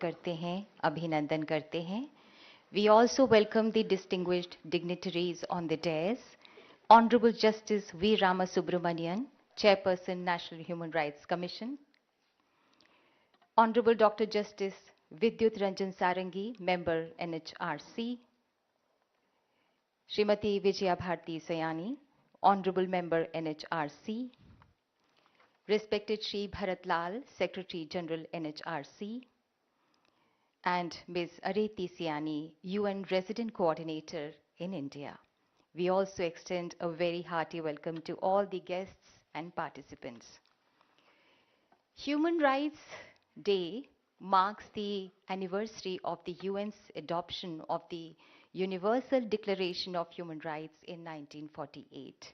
करते हैं, अभिनंदन करते हैं. We also welcome the distinguished dignitaries on the dais. Honorable Justice V. Ramasubramanian, Chairperson, National Human Rights Commission. Honorable Dr. Justice Vidyut Ranjan Sarangi, Member, NHRC. Srimati Vijaya Bharti Sayani, Honorable Member, NHRC. Respected Shri Bharat Lal, Secretary General, NHRC. And Ms. Areti Siani, UN Resident Coordinator in India. We also extend a very hearty welcome to all the guests and participants. Human Rights Day marks the anniversary of the UN's adoption of the Universal Declaration of Human Rights in 1948,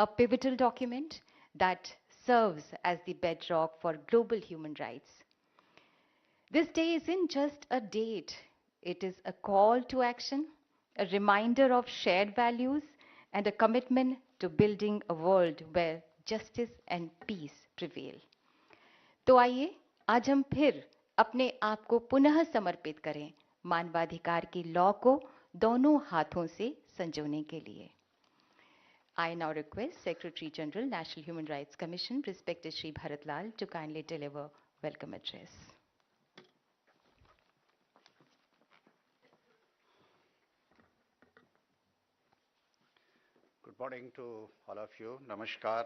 a pivotal document that serves as the bedrock for global human rights. This day isn't just a date, it is a call to action, a reminder of shared values, and a commitment to building a world where justice and peace prevail. तो आइए आज हम फिर अपने आप को पुनः समर्पित करें मानवाधिकार की लॉ को दोनों हाथों से संजोने के लिए. I now request Secretary General, National Human Rights Commission, respected Shri Bharat Lal, to kindly deliver welcome address. Good morning to all of you. Namaskar.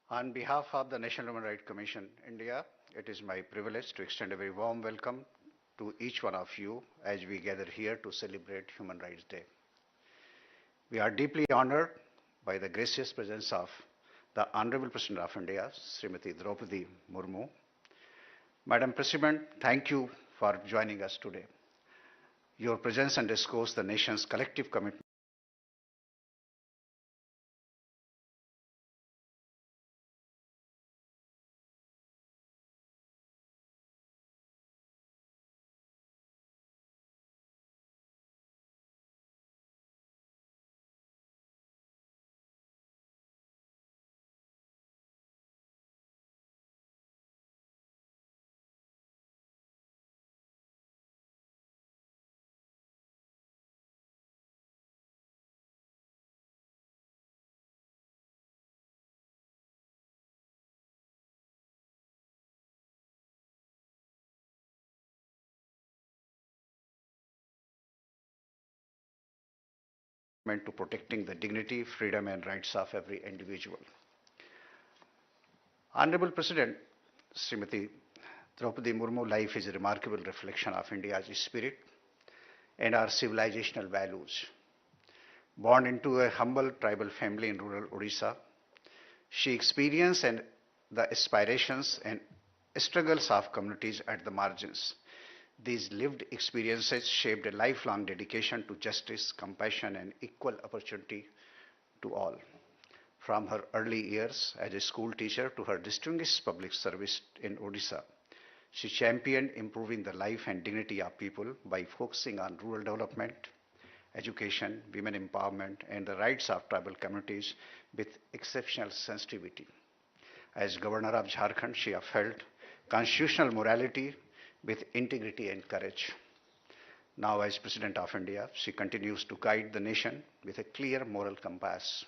On behalf of the National Human Rights Commission, India, it is my privilege to extend a very warm welcome to each one of you as we gather here to celebrate Human Rights Day. We are deeply honored by the gracious presence of the Honorable President of India, Srimati Draupadi Murmu. Madam President, thank you for joining us today. Your presence underscores the nation's collective commitment to protecting the dignity, freedom, and rights of every individual. Honorable President, Srimati Draupadi Murmu life is a remarkable reflection of India's spirit and our civilizational values. Born into a humble tribal family in rural Odisha, she experienced the aspirations and struggles of communities at the margins. These lived experiences shaped a lifelong dedication to justice, compassion, and equal opportunity to all. From her early years as a school teacher to her distinguished public service in Odisha, she championed improving the life and dignity of people by focusing on rural development, education, women empowerment, and the rights of tribal communities with exceptional sensitivity. As Governor of Jharkhand, she upheld constitutional morality with integrity and courage. Now, as President of India, she continues to guide the nation with a clear moral compass,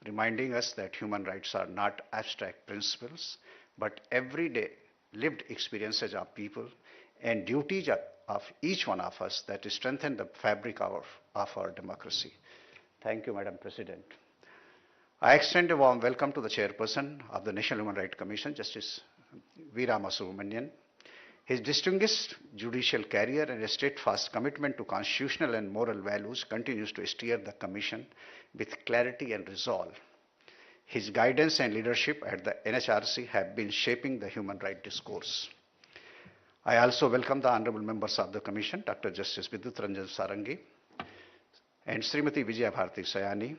reminding us that human rights are not abstract principles, but everyday lived experiences of people and duties of each one of us that strengthen the fabric of our democracy. Thank you, Madam President. I extend a warm welcome to the Chairperson of the National Human Rights Commission, Justice V. Ramasubramanian. His distinguished judicial career and a steadfast commitment to constitutional and moral values continues to steer the Commission with clarity and resolve. His guidance and leadership at the NHRC have been shaping the human rights discourse. I also welcome the honorable members of the Commission, Dr. Justice Vidyut Ranjan Sarangi and Srimati Vijaya Bharti Sayani.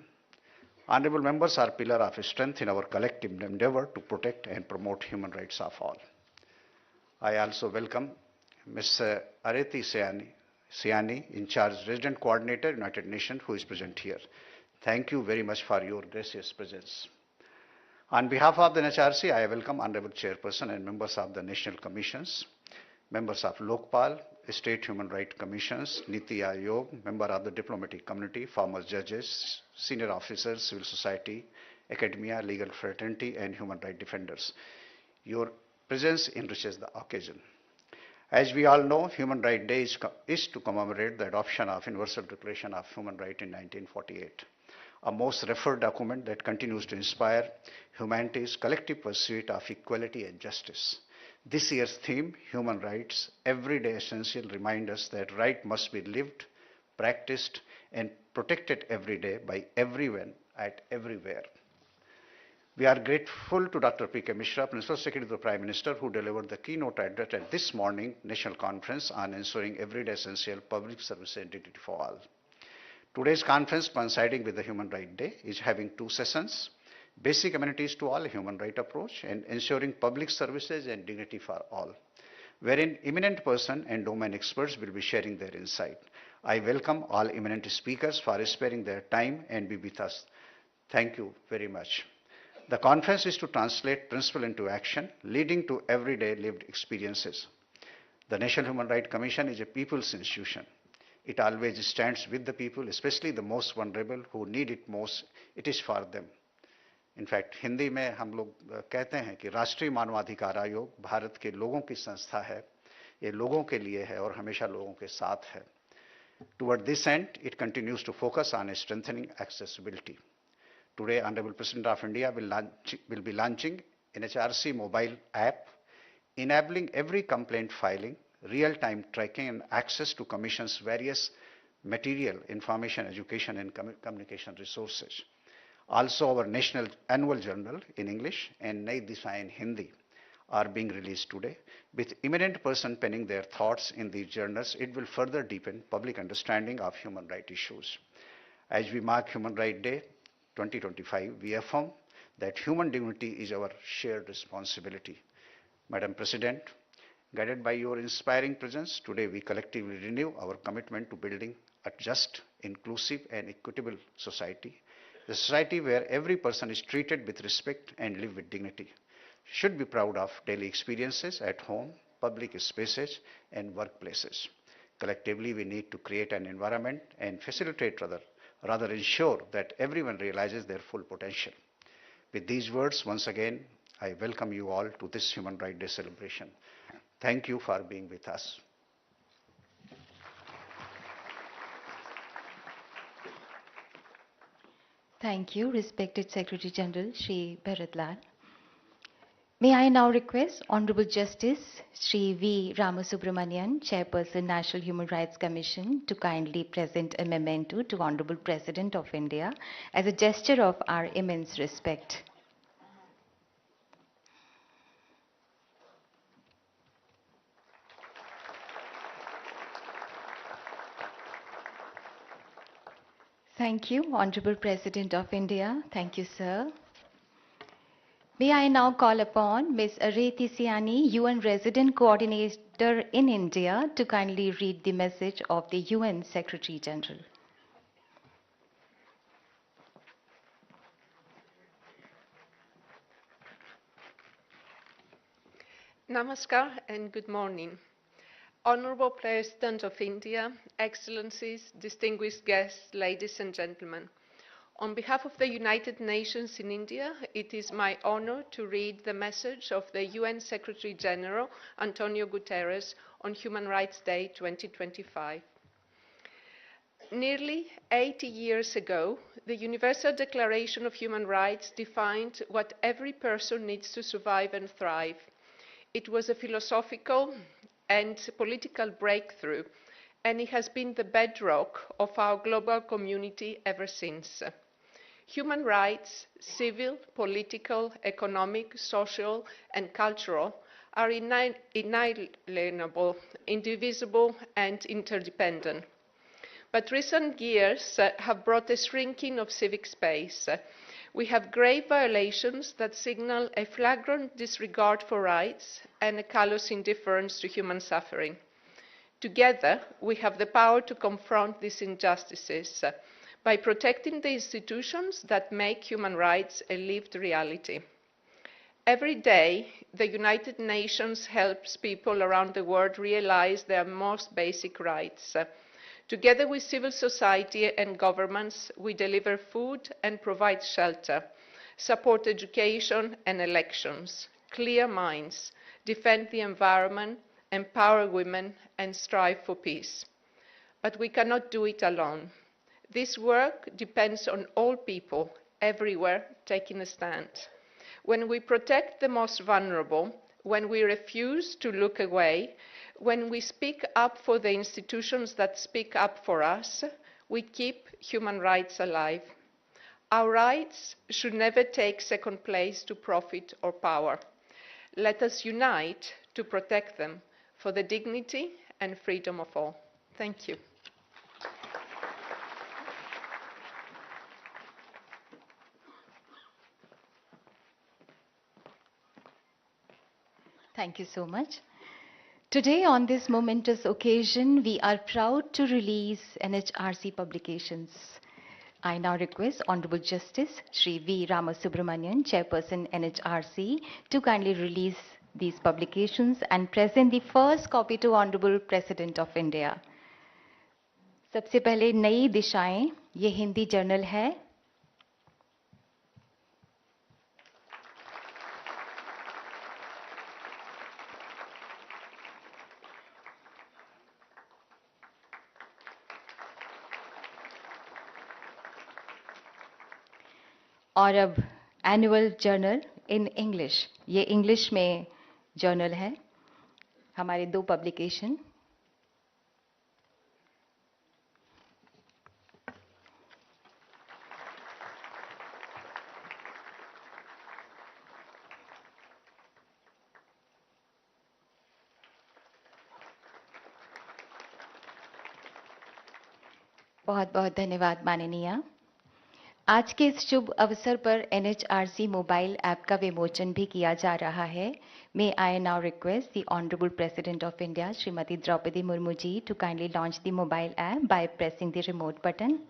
Honorable members are pillar of strength in our collective endeavor to protect and promote human rights of all. I also welcome Ms. Areti Siani, in charge Resident Coordinator, United Nations, who is present here. Thank you very much for your gracious presence. On behalf of the NHRC, I welcome Honorable Chairperson and members of the National Commissions, members of Lokpal, State Human Rights Commissions, Niti Aayog, member of the diplomatic community, former judges, senior officers, civil society, academia, legal fraternity, and human rights defenders. Your presence enriches the occasion. As we all know, Human Rights Day is to commemorate the adoption of Universal Declaration of Human Rights in 1948, a most referred document that continues to inspire humanity's collective pursuit of equality and justice. This year's theme, Human Rights, Everyday Essential, reminds us that right must be lived, practiced, and protected every day by everyone at everywhere. We are grateful to Dr. P.K. Mishra, Principal Secretary to the Prime Minister, who delivered the keynote address at this morning National Conference on ensuring everyday essential public service and dignity for all. Today's conference, coinciding with the Human Rights Day, is having two sessions: basic amenities to all, human right approach, and ensuring public services and dignity for all, wherein eminent person and domain experts will be sharing their insight. I welcome all eminent speakers for sparing their time and be with us. Thank you very much. The conference is to translate principle into action, leading to everyday lived experiences. The National Human Rights Commission is a people's institution. It always stands with the people, especially the most vulnerable who need it most. It is for them. In fact Hindi में हम लोग कहते हैं कि राष्ट्रीय मानवाधिकार आयोग भारत के लोगों की संस्था है, ये लोगों के लिए है और हमेशा लोगों के साथ है. Toward this end, it continues to focus on strengthening accessibility. Today, Honorable President of India will be launching NHRC mobile app, enabling every complaint filing, real-time tracking and access to Commission's various material, information, education and communication resources. Also, our national annual journal in English and Nai Disha in Hindi are being released today. With eminent person penning their thoughts in these journals, it will further deepen public understanding of human rights issues. As we mark Human Rights Day 2025, we affirm that human dignity is our shared responsibility. Madam President, guided by your inspiring presence, today we collectively renew our commitment to building a just, inclusive and equitable society. The society where every person is treated with respect and live with dignity. Should be proud of daily experiences at home, public spaces and workplaces. Collectively, we need to create an environment and facilitate rather ensure that everyone realizes their full potential. With these words, once again, I welcome you all to this Human Rights Day celebration. Thank you for being with us. Thank you, respected Secretary General Shri Bharat Lal. May I now request Honorable Justice Shri V. Ramasubramanian, Chairperson, National Human Rights Commission, to kindly present a memento to Honorable President of India as a gesture of our immense respect. Thank you, Honorable President of India. Thank you, sir. May I now call upon Ms. Areti Siani, UN Resident Coordinator in India, to kindly read the message of the UN Secretary General. Namaskar and good morning. Honorable President of India, Excellencies, distinguished guests, ladies and gentlemen. On behalf of the United Nations in India, it is my honor to read the message of the UN Secretary General, Antonio Guterres, on Human Rights Day 2025. Nearly 80 years ago, the Universal Declaration of Human Rights defined what every person needs to survive and thrive. It was a philosophical and political breakthrough, and it has been the bedrock of our global community ever since. Human rights, civil, political, economic, social, and cultural, are inalienable, indivisible, and interdependent. But recent years have brought a shrinking of civic space. We have grave violations that signal a flagrant disregard for rights and a callous indifference to human suffering. Together, we have the power to confront these injustices by protecting the institutions that make human rights a lived reality. Every day, the United Nations helps people around the world realize their most basic rights. Together with civil society and governments, we deliver food and provide shelter, support education and elections, clear minds, defend the environment, empower women, and strive for peace. But we cannot do it alone. This work depends on all people, everywhere, taking a stand. When we protect the most vulnerable, when we refuse to look away, when we speak up for the institutions that speak up for us, we keep human rights alive. Our rights should never take second place to profit or power. Let us unite to protect them for the dignity and freedom of all. Thank you. Thank you so much. Today, on this momentous occasion, we are proud to release NHRC publications. I now request Honorable Justice Shri V. Ramasubramanian, Chairperson NHRC, to kindly release these publications and present the first copy to Honorable President of India. सबसे पहले नई दिशाएं, ये Hindi journal है. और अब annual journal in English, ये English में जर्नल है. हमारे दो पब्लिकेशन. बहुत बहुत धन्यवाद माननीय. आज के इस शुभ अवसर पर NHRC मोबाइल ऐप का विमोचन भी किया जा रहा है. May I now request the Honorable President of India, Srimati Draupadi Murmu ji, to kindly launch the mobile app by pressing the remote button.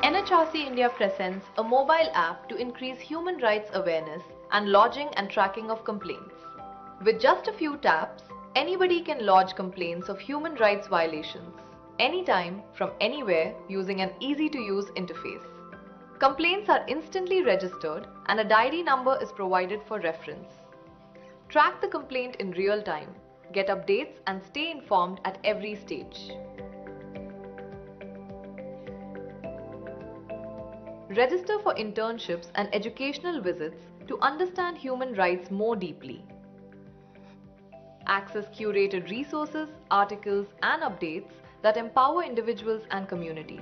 NHRC India presents a mobile app to increase human rights awareness and lodging and tracking of complaints. With just a few taps, anybody can lodge complaints of human rights violations, anytime, from anywhere, using an easy-to-use interface. Complaints are instantly registered and a diary number is provided for reference. Track the complaint in real time, get updates and stay informed at every stage. Register for internships and educational visits to understand human rights more deeply. Access curated resources, articles, and updates that empower individuals and communities.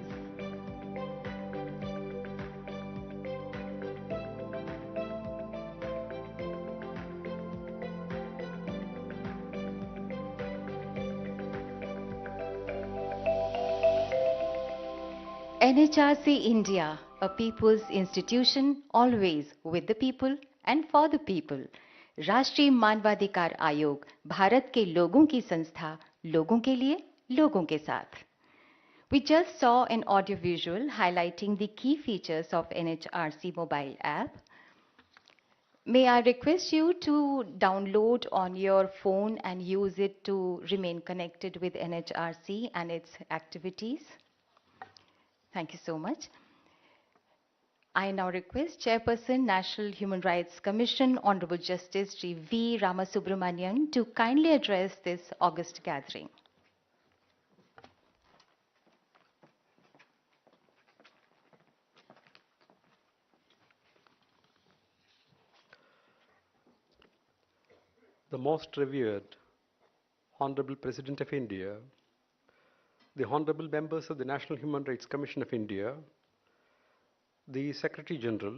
NHRC India, a people's institution, always with the people and for the people. राष्ट्रीय मानवाधिकार आयोग, भारत के लोगों की संस्था, लोगों के लिए, लोगों के साथ. We just saw an audio visual highlighting the key features of NHRC mobile app. May I request you to download on your phone and use it to remain connected with NHRC and its activities. Thank you so much. I now request Chairperson, National Human Rights Commission, Honorable Justice Shri V. Ramasubramanian, to kindly address this august gathering. The most revered Honorable President of India, the Honorable members of the National Human Rights Commission of India, the Secretary General,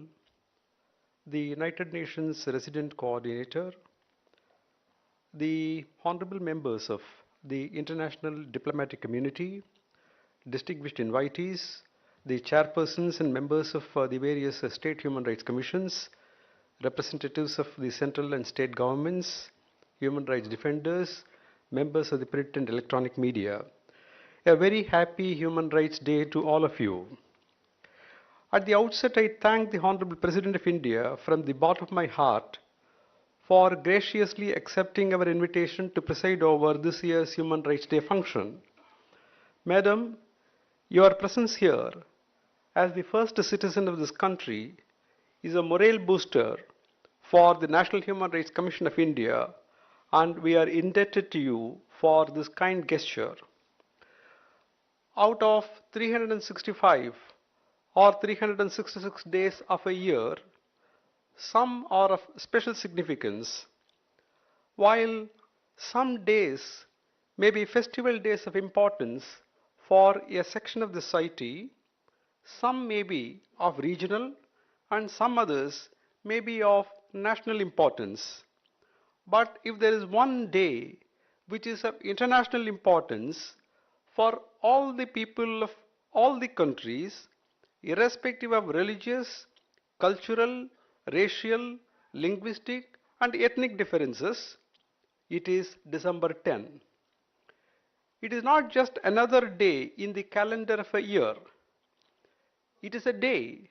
the United Nations Resident Coordinator, the Honorable members of the International Diplomatic Community, distinguished invitees, the chairpersons and members of the various state human rights commissions, representatives of the central and state governments, human rights defenders, members of the print and electronic media. A very happy Human Rights Day to all of you. At the outset, I thank the Honorable President of India from the bottom of my heart for graciously accepting our invitation to preside over this year's Human Rights Day function. Madam, your presence here as the first citizen of this country is a morale booster for the National Human Rights Commission of India, and we are indebted to you for this kind gesture. Out of 365 or 366 days of a year, some are of special significance, while some days may be festival days of importance for a section of the society. Some may be of regional and some others may be of national importance. But if there is one day which is of international importance for all the people of all the countries, irrespective of religious, cultural, racial, linguistic and ethnic differences, it is December 10. It is not just another day in the calendar of a year. It is a day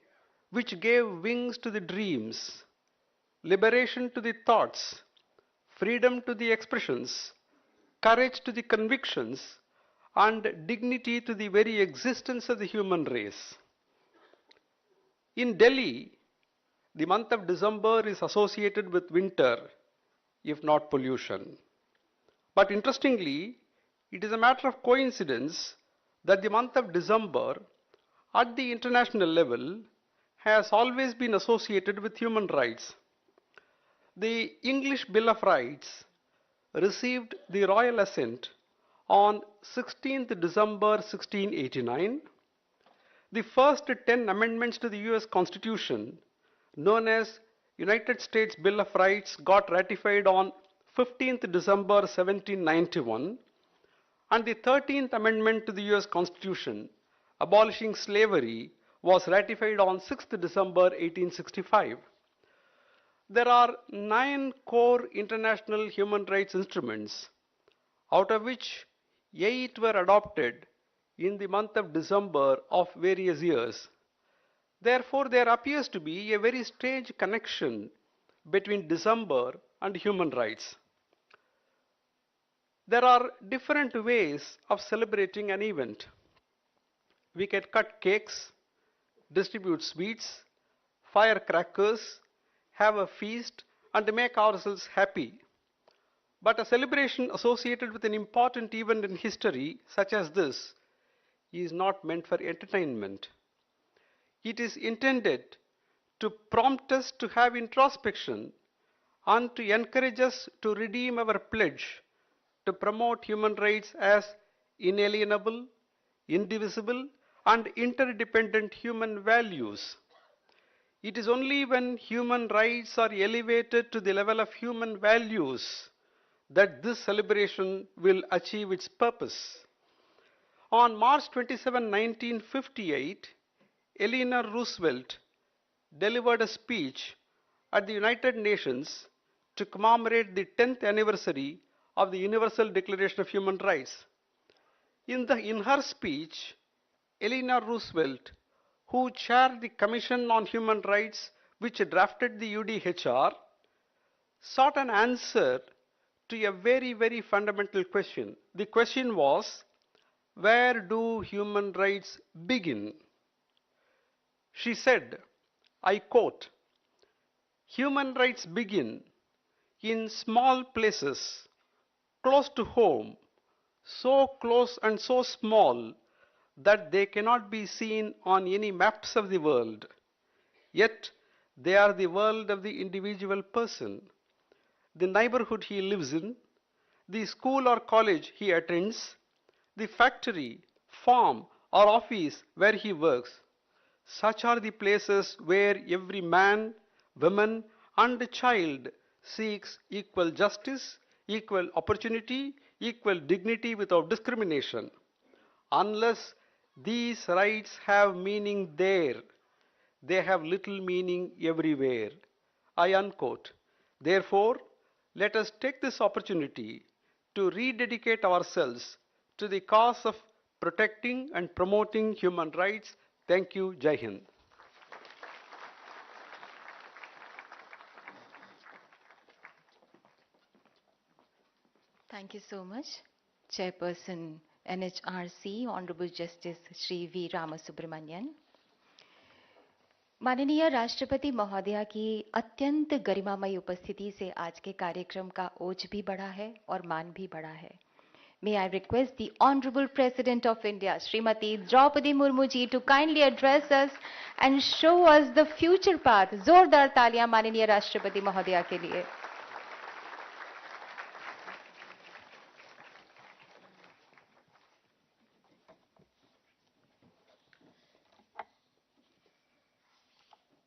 which gave wings to the dreams, liberation to the thoughts, freedom to the expressions, courage to the convictions, and dignity to the very existence of the human race. In Delhi, the month of December is associated with winter, if not pollution. But interestingly, it is a matter of coincidence that the month of December at the international level has always been associated with human rights. The English Bill of Rights received the royal assent on 16th December 1689. The first 10 amendments to the US Constitution, known as United States Bill of Rights, got ratified on 15th December 1791, and the 13th Amendment to the US Constitution, abolishing slavery, was ratified on 6th December 1865. There are 9 core international human rights instruments, out of which 8 were adopted in the month of December of various years. Therefore, there appears to be a very strange connection between December and human rights. There are different ways of celebrating an event. We can cut cakes, distribute sweets, fire crackers, have a feast, and make ourselves happy. But a celebration associated with an important event in history, such as this, is not meant for entertainment. It is intended to prompt us to have introspection and to encourage us to redeem our pledge to promote human rights as inalienable, indivisible, and interdependent human values. It is only when human rights are elevated to the level of human values that this celebration will achieve its purpose. On March 27, 1958, Eleanor Roosevelt delivered a speech at the United Nations to commemorate the 10th anniversary of the Universal Declaration of Human Rights. In her speech, Eleanor Roosevelt, who chaired the Commission on Human Rights which drafted the UDHR, sought an answer to a very, very fundamental question. The question was, where do human rights begin? She said, I quote, "Human rights begin in small places, close to home, so close and so small that they cannot be seen on any maps of the world. Yet they are the world of the individual person, the neighborhood he lives in, the school or college he attends, the factory, farm, or office where he works. Such are the places where every man, woman, and child seeks equal justice, equal opportunity, equal dignity without discrimination. Unless these rights have meaning there, they have little meaning everywhere." I unquote. Therefore, let us take this opportunity to rededicate ourselves to the cause of protecting and promoting human rights. Thank you. Jai Hind. Thank you so much, Chairperson NHRC, Honorable Justice Shri V. Ramasubramanian. माननीय राष्ट्रपति महोदया की अत्यंत गरिमामयी उपस्थिति से आज के कार्यक्रम का ओज भी बढ़ा है और मान भी बढ़ा है. May I request the Honorable President of India, Srimati Draupadi Murmu ji, to kindly address us and show us the future path. जोरदार तालियां माननीय राष्ट्रपति महोदया के लिए.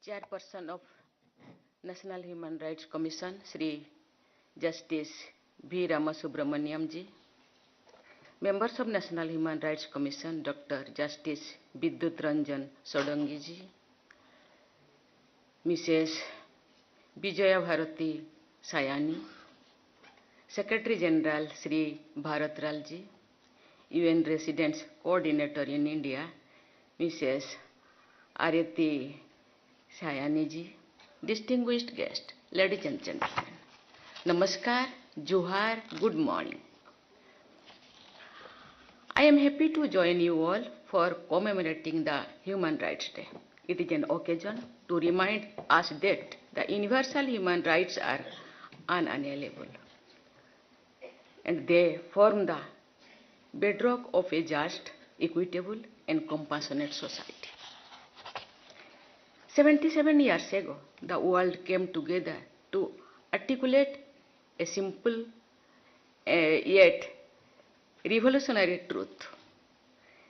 Chairperson of National Human Rights Commission, Shri Justice V. Ramasubramaniam ji, members of National Human Rights Commission, Dr. Justice Vidyut Ranjan Sodangi ji, Mrs. Vijaya Bharati Sayani, Secretary General Shri Bharat Ral ji, UN Residence Coordinator in India, Mrs. Arati Sayani ji, distinguished guests, ladies and gentlemen, Namaskar, Johar, good morning. I am happy to join you all for commemorating the Human Rights Day. It is an occasion to remind us that the universal human rights are unalienable and they form the bedrock of a just, equitable, and compassionate society. 77 years ago, the world came together to articulate a simple yet revolutionary truth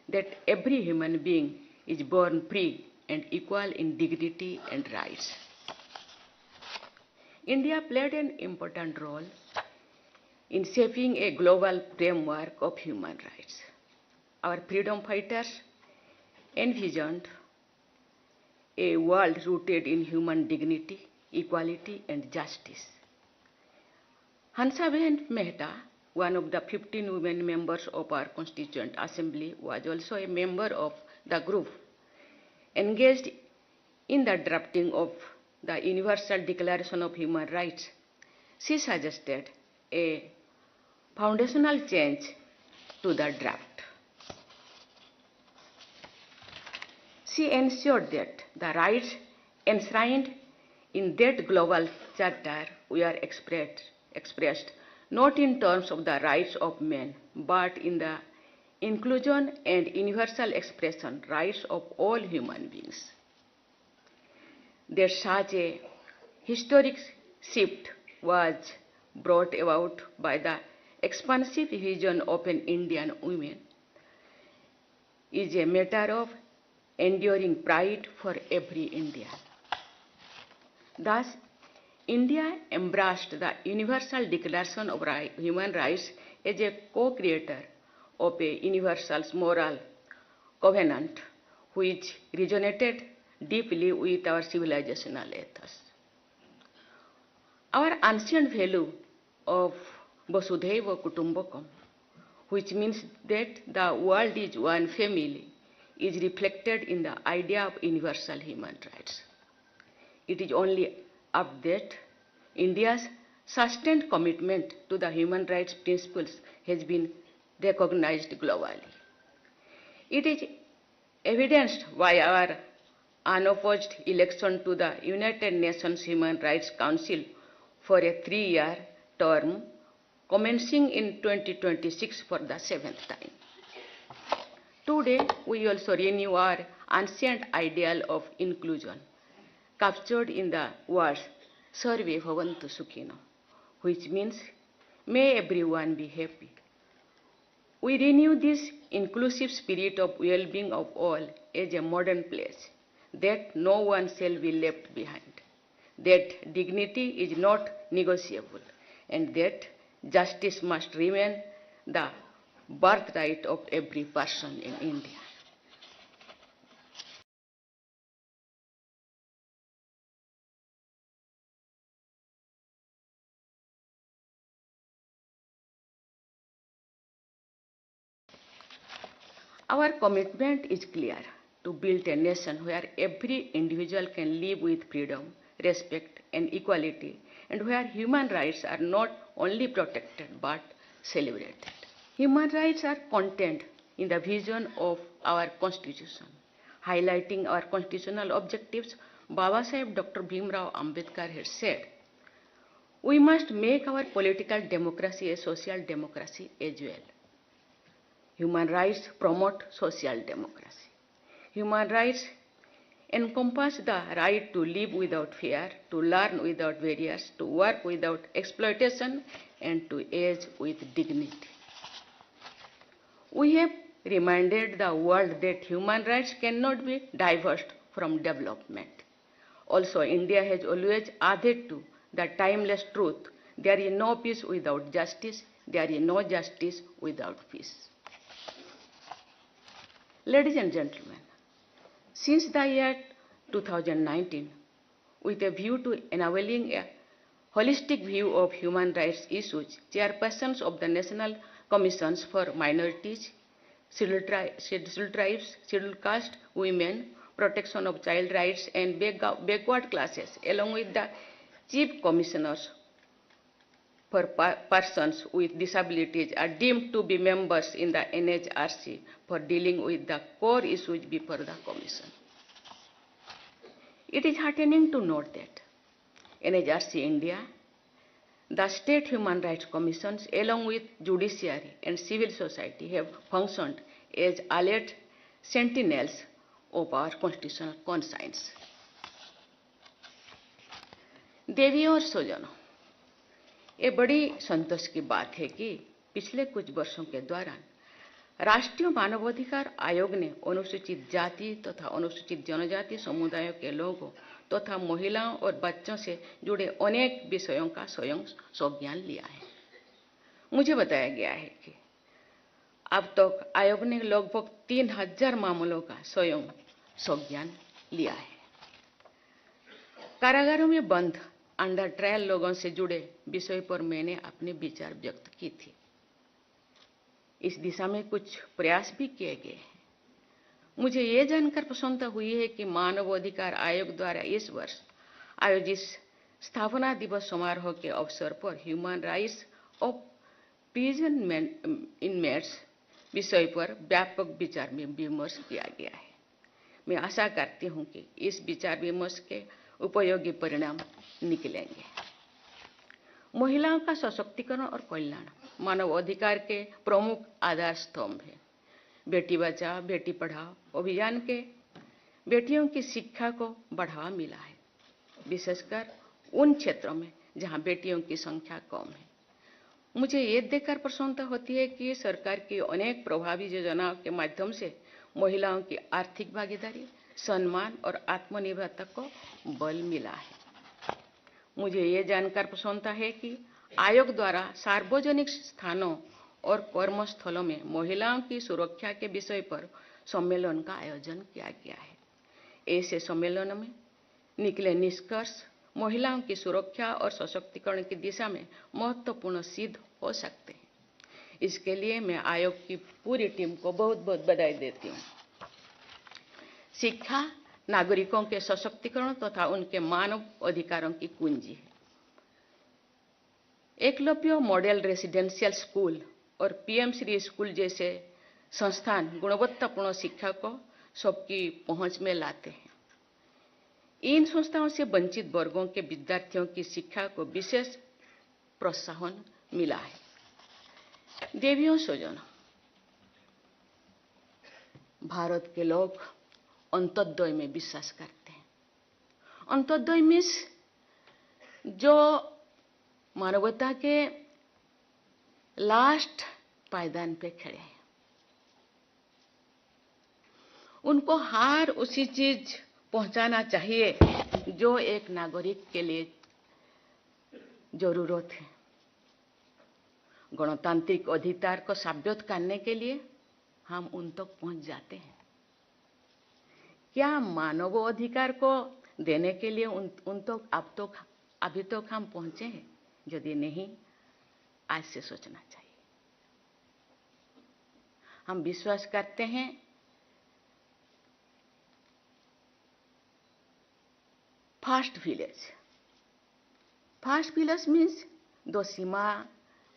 that every human being is born free and equal in dignity and rights. India played an important role in shaping a global framework of human rights. Our freedom fighters envisioned a world rooted in human dignity, equality, and justice. Hansabehen Mehta, one of the 15 women members of our Constituent Assembly, was also a member of the group engaged in the drafting of the Universal Declaration of Human Rights. She suggested a foundational change to the draft. She ensured that the rights enshrined in that global charter were expressed not in terms of the rights of men, but in the inclusion and universal expression rights of all human beings. That such a historic shift was brought about by the expansive vision of an Indian woman is a matter of enduring pride for every Indian. Thus, India embraced the Universal Declaration of Human Rights as a co-creator of a universal moral covenant which resonated deeply with our civilizational ethos. Our ancient value of Vasudhaiva Kutumbakam, which means that the world is one family, is reflected in the idea of universal human rights. It is only of that India's sustained commitment to the human rights principles has been recognized globally. It is evidenced by our unopposed election to the United Nations Human Rights Council for a 3-year term commencing in 2026 for the 7th time. Today, we also renew our ancient ideal of inclusion, captured in the words Sarve Bhavantu Sukhino, which means may everyone be happy. We renew this inclusive spirit of well-being of all as a modern pledge, that no one shall be left behind, that dignity is not negotiable, and that justice must remain the birthright of every person in India. Our commitment is clear to build a nation where every individual can live with freedom, respect, and equality, and where human rights are not only protected but celebrated. Human rights are contained in the vision of our Constitution. Highlighting our constitutional objectives, Baba Saheb Dr. Bhimrao Ambedkar had said, we must make our political democracy a social democracy as well. Human rights promote social democracy. Human rights encompass the right to live without fear, to learn without barriers, to work without exploitation, and to age with dignity. We have reminded the world that human rights cannot be divorced from development. Also, India has always added to the timeless truth, there is no peace without justice, there is no justice without peace. Ladies and gentlemen, since the year 2019, with a view to enabling a holistic view of human rights issues, chairpersons of the National Commissions for Minorities, Scheduled Tribes, Scheduled Caste, Women, Protection of Child Rights and Backward Classes, along with the Chief Commissioners for persons with disabilities are deemed to be members in the NHRC for dealing with the core issues before the Commission. It is heartening to note that NHRC India, the state human rights commissions, along with judiciary and civil society, have functioned as alert sentinels of our constitutional conscience. देवियों और स्वजनों, ये बड़ी संतोष की बात है कि पिछले कुछ वर्षों के दौरान राष्ट्रीय मानवाधिकार आयोग ने अनुसूचित जाति तथा अनुसूचित जनजाति समुदायों के लोगों तथा महिलाओं और बच्चों से जुड़े अनेक विषयों का स्वयं संज्ञान लिया है। मुझे बताया गया है कि अब तक आयोग ने लगभग 3000 मामलों का स्वयं संज्ञान लिया है। कारागारों में बंद अंडर ट्रायल लोगों से जुड़े विषय पर मैंने अपने विचार व्यक्त की थी। इस दिशा में कुछ प्रयास भी किए गए हैं। मुझे ये जानकर प्रसन्नता हुई है कि मानव अधिकार आयोग द्वारा इस वर्ष आयोजित स्थापना दिवस समारोह के अवसर पर human rights of prison inmates विषय पर व्यापक विचार विमर्श किया गया है। मैं आशा करती हूं कि इस विचार विमर्श के उपयोगी परिणाम निकलेंगे। महिलाओं का सशक्तिकरण और कल्याण मानव अधिकार के प्रमुख आधार स्तंभ है। बेटी बचाओ बेटी पढ़ाओ अभियान के बेटियों की शिक्षा को बढ़ावा मिला है, विशेषकर उन क्षेत्रों में जहां बेटियों की संख्या कम है। मुझे ये देखकर प्रसन्नता होती है कि सरकार की अनेक प्रभावी योजनाओं के माध्यम से महिलाओं की आर्थिक भागीदारी, सम्मान और आत्मनिर्भरता को बल मिला है। मुझे ये जानकर प्रसन्नता है कि आयोग द्वारा सार्वजनिक स्थानों और कर्मस्थलों में महिलाओं की सुरक्षा के विषय पर सम्मेलन का आयोजन किया गया है। ऐसे सम्मेलनों में निकले निष्कर्ष महिलाओं की सुरक्षा और सशक्तिकरण की दिशा में महत्वपूर्ण सिद्ध हो सकते हैं। इसके लिए मैं आयोग की पूरी टीम को बहुत बहुत बधाई देती हूँ। शिक्षा नागरिकों के सशक्तिकरण तथा उनके मानव अधिकारों की कुंजी है। एकलव्य मॉडल रेसिडेंशियल स्कूल और पीएम श्री स्कूल जैसे संस्थान गुणवत्तापूर्ण शिक्षा को सबकी पहुंच में लाते हैं। इन संस्थाओं से वंचित वर्गों के विद्यार्थियों की शिक्षा को विशेष प्रोत्साहन मिला है। देवियों स्वजनों, भारत के लोग अंत्योदय में विश्वास करते हैं। अंत्योदय मीन्स जो मानवता के लास्ट पायदान पे खड़े हैं, उनको हर उसी चीज पहुंचाना चाहिए जो एक नागरिक के लिए जरूरत है। गणतांत्रिक अधिकार को साबित करने के लिए हम उन तक पहुंच जाते हैं। क्या मानव अधिकार को देने के लिए उन तक अभी तक हम पहुंचे हैं? यदि नहीं, आज से सोचना चाहिए। हम विश्वास करते हैं fast village. Fast village means दो सीमा,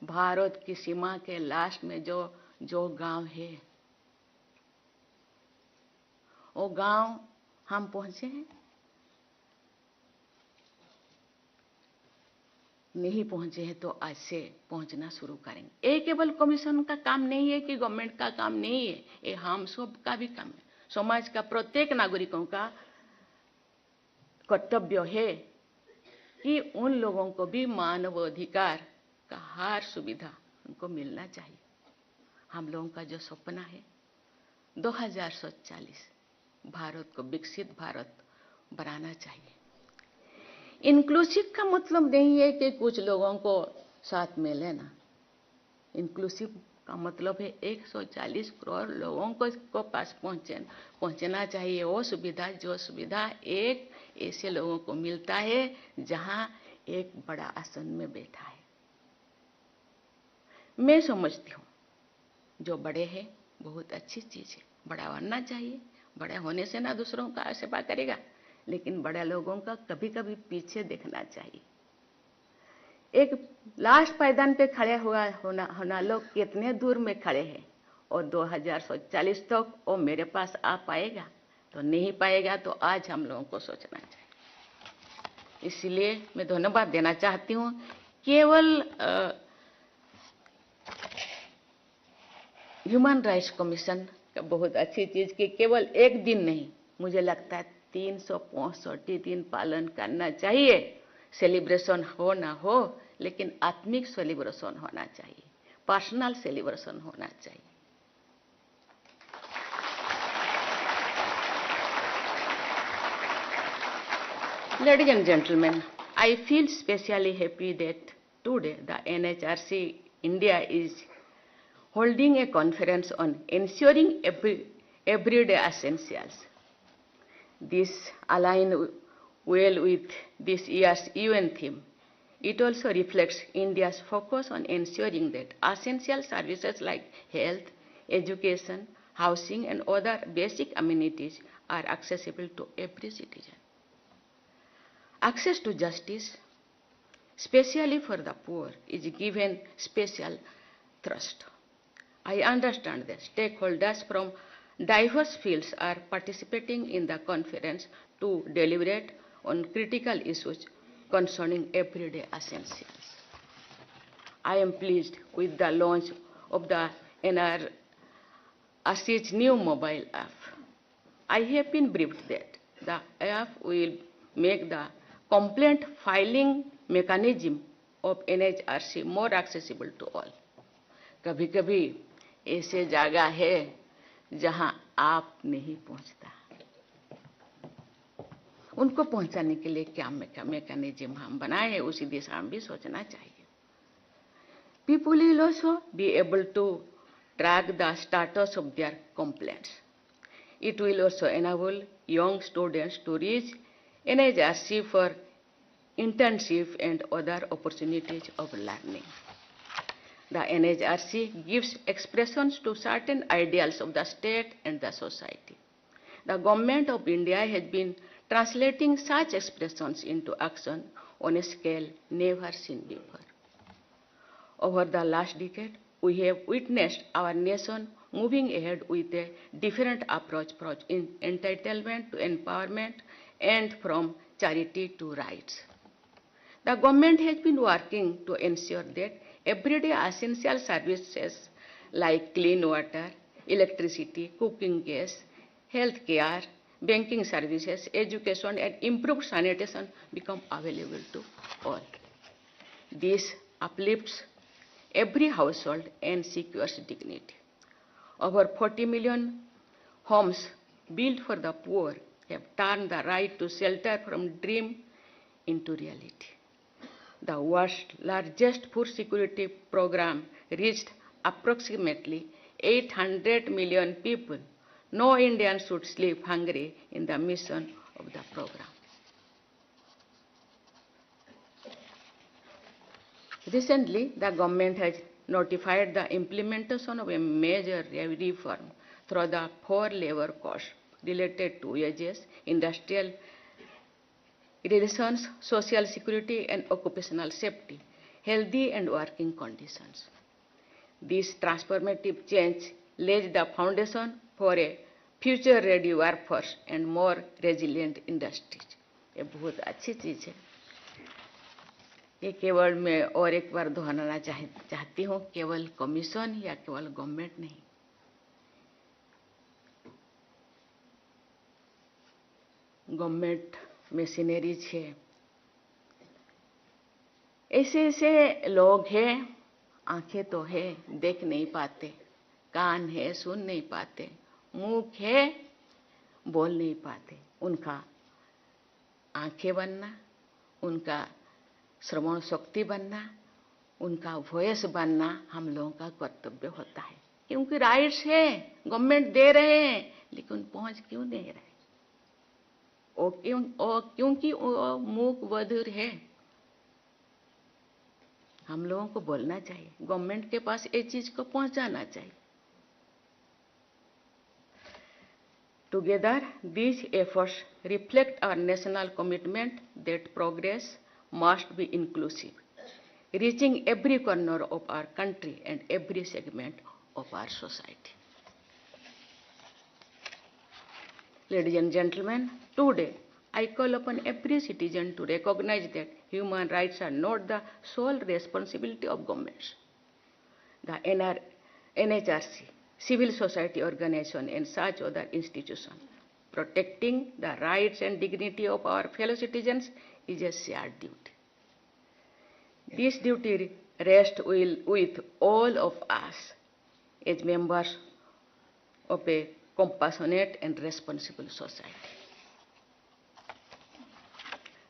भारत की सीमा के लास्ट में जो गांव है, वो गांव हम पहुंचे हैं, नहीं पहुंचे हैं तो आज से पहुंचना शुरू करेंगे। ये केवल कमीशन का काम नहीं है कि गवर्नमेंट का काम नहीं है, ये हम सब का भी काम है। समाज का प्रत्येक नागरिकों का कर्तव्य है कि उन लोगों को भी मानवाधिकार का हर सुविधा उनको मिलना चाहिए। हम लोगों का जो सपना है 2047 भारत को विकसित भारत बनाना चाहिए। इंक्लूसिव का मतलब नहीं है कि कुछ लोगों को साथ में लेना। इंक्लूसिव का मतलब है 140 करोड़ लोगों को पास पहुंचना चाहिए वो सुविधा, जो सुविधा एक ऐसे लोगों को मिलता है जहां एक बड़ा आसन में बैठा है। मैं समझती हूँ जो बड़े हैं बहुत अच्छी चीज है, बड़ा बनना चाहिए। बड़े होने से ना दूसरों का सेवा करेगा, लेकिन बड़े लोगों का कभी कभी पीछे देखना चाहिए। एक लास्ट पायदान पे खड़े होना लोग कितने दूर में खड़े हैं और 2040 तक वो मेरे पास आ पाएगा तो नहीं पाएगा, तो आज हम लोगों को सोचना चाहिए। इसलिए मैं धन्यवाद देना चाहती हूँ। केवल ह्यूमन राइट्स कमीशन का बहुत अच्छी चीज कि केवल एक दिन नहीं, मुझे लगता है 365 दिन पालन करना चाहिए। सेलिब्रेशन हो ना हो, लेकिन आत्मिक सेलिब्रेशन होना चाहिए, पर्सनल सेलिब्रेशन होना चाहिए। Ladies and gentlemen, I feel especially happy that today the NHRC India is holding a conference on ensuring everyday essentials. This aligns well with this year's UN theme. It also reflects India's focus on ensuring that essential services like health, education, housing, and other basic amenities are accessible to every citizen. Access to justice, especially for the poor, is given special thrust. I understand that stakeholders from diverse fields are participating in the conference to deliberate on critical issues concerning everyday essentials. I am pleased with the launch of the NRC's new mobile app. I have been briefed that the app will make the complaint filing mechanism of NHRC more accessible to all. कभी कभी ऐसे जगह है जहां आप नहीं पहुंचता, उनको पहुंचाने के लिए क्या मैकेनिज्म हम बनाए, उसी दिशा में भी सोचना चाहिए. People will also be able to track the status of their complaints. It will also enable young students to reach NHRC for internship and other opportunities of learning. The NHRC gives expressions to certain ideals of the state and the society. The government of India has been translating such expressions into action on a scale never seen before. Over the last decade, we have witnessed our nation moving ahead with a different approach in entitlement to empowerment and from charity to rights. The government has been working to ensure that everyday essential services like clean water, electricity, cooking gas, health care, banking services, education, and improved sanitation become available to all. This uplifts every household and secures dignity. Over 40 million homes built for the poor have turned the right to shelter from dream into reality. The world's largest food security program reached approximately 800 million people. No Indian should sleep hungry in the mission of the program. Recently, the government has notified the implementation of a major reform through the 4 labor codes related to wages, industrial relations, social security, and occupational safety, healthy and working conditions. This transformative change lays the foundation for a future-ready workforce and more resilient industries. ये बहुत अच्छी चीज़ है। ये केवल मैं और एक बार दोहराना चाहती हूँ, केवल कमीशन या केवल गवर्नमेंट नहीं, गवर्नमेंट मशीनरीज है, ऐसे ऐसे लोग हैं, आंखें तो है देख नहीं पाते, कान है सुन नहीं पाते, मुंह है बोल नहीं पाते, उनका आंखें बनना, उनका श्रवण शक्ति बनना, उनका वॉइस बनना हम लोगों का कर्तव्य होता है। क्योंकि राइट्स है, गवर्नमेंट दे रहे हैं, लेकिन पहुंच क्यों नहीं रहे? क्योंकि वो मूक बधिर है। हम लोगों को बोलना चाहिए, गवर्नमेंट के पास ये चीज को पहुंचाना चाहिए। Together, these efforts reflect our national commitment that progress must be inclusive, reaching every corner of our country and every segment of our society. Ladies and gentlemen, today I call upon every citizen to recognize that human rights are not the sole responsibility of governments. The NHRC, civil society organization, and such other institutions. Protecting the rights and dignity of our fellow citizens is a shared duty. This duty rests with all of us as members of a compassionate and responsible society.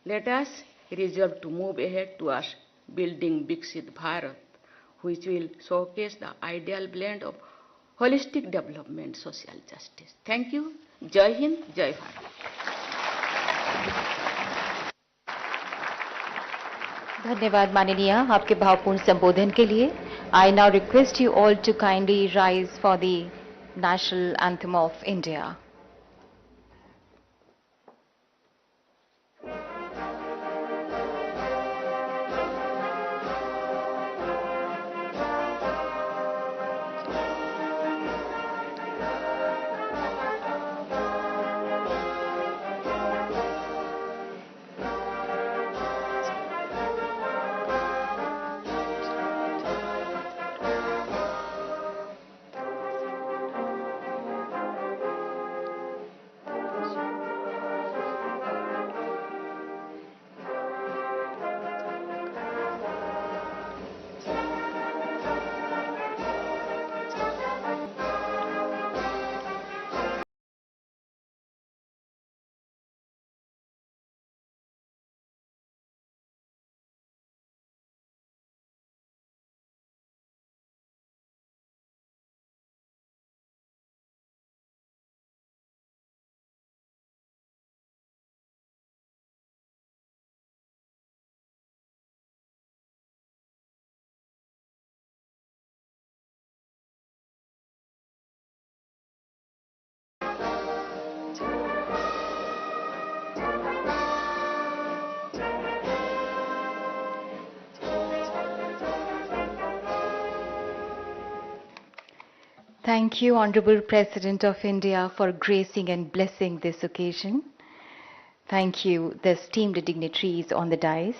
Let us resolve to move ahead towards building Viksit Bharat, which will showcase the ideal blend of holistic development, social justice. Thank you. Jai Hind, Jai Bharat. धन्यवाद माननीय आपके भावपूर्ण संबोधन के लिए. I now request you all to kindly rise for the national anthem of India. Thank you, Honorable President of India, for gracing and blessing this occasion. Thank you, the esteemed dignitaries on the dais.